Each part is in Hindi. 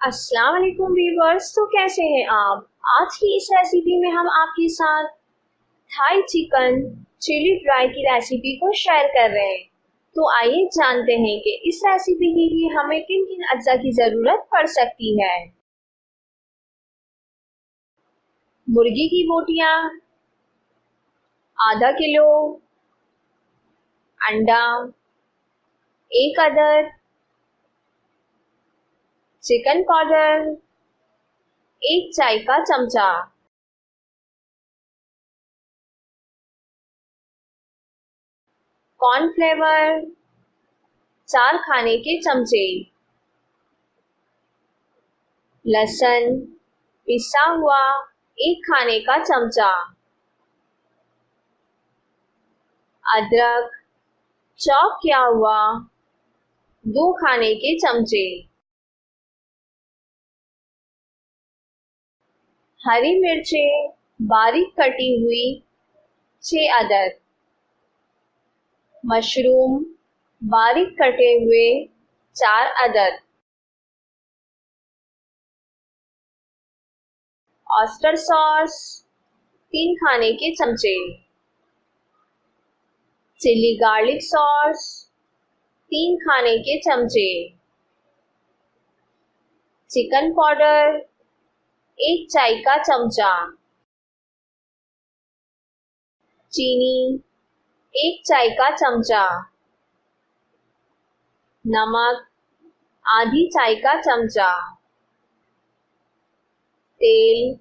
अस्सलाम वालेकुम व्यूवर्स। तो कैसे हैं आप? आज की इस रेसिपी में हम आपके साथ थाई चिकन चिली ड्राई की रेसिपी को शेयर कर रहे हैं। तो आइए जानते हैं कि इस रेसिपी के लिए हमें किन किन अज्जा की ज़रूरत पड़ सकती है। मुर्गी की बोटियाँ आधा किलो, अंडा एक अदद, चिकन पाउडर एक चाय का चमचा, कॉर्नफ्लेवर 4 खाने के चमचे, लहसुन पिसा हुआ 1 खाने का चमचा, अदरक चॉप किया हुआ 2 खाने के चमचे, हरी मिर्चें बारीक कटी हुई 6 अदद, मशरूम बारीक कटे हुए 4 अदद, ऑयस्टर सॉस 3 खाने के चमचे, चिली गार्लिक सॉस 3 खाने के चमचे, चिकन पाउडर 1 चाय का चमचा, चीनी 1 चाय का चमचा, नमक आधी चाय का चमचा, तेल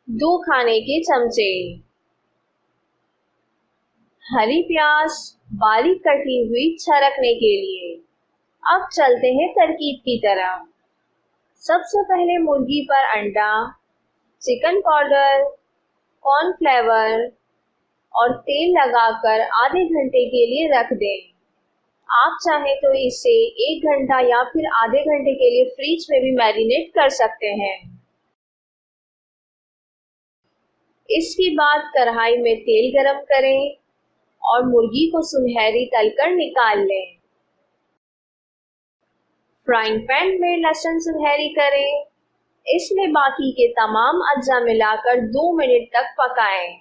2 खाने के चमचे, हरी प्याज बारीक कटी हुई छरकने के लिए। अब चलते हैं तरकीब की तरफ। सबसे पहले मुर्गी पर अंडा, चिकन पाउडर, कॉर्नफ्लेवर और तेल लगाकर आधे घंटे के लिए रख दें। आप चाहें तो इसे 1 घंटा या फिर आधे घंटे के लिए फ्रिज में भी मैरिनेट कर सकते हैं। इसके बाद कढ़ाई में तेल गरम करें और मुर्गी को सुनहरी तलकर निकाल लें। फ्राइंग पैन में लहसुन सुनहरी करें। इसमें बाकी के तमाम अज्जा मिलाकर 2 मिनट तक पकाएं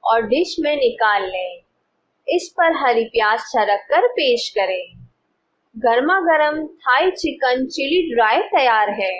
और डिश में निकाल लें। इस पर हरी प्याज छरक कर पेश करें। गर्मा गर्म थाई चिकन चिली ड्राई तैयार है।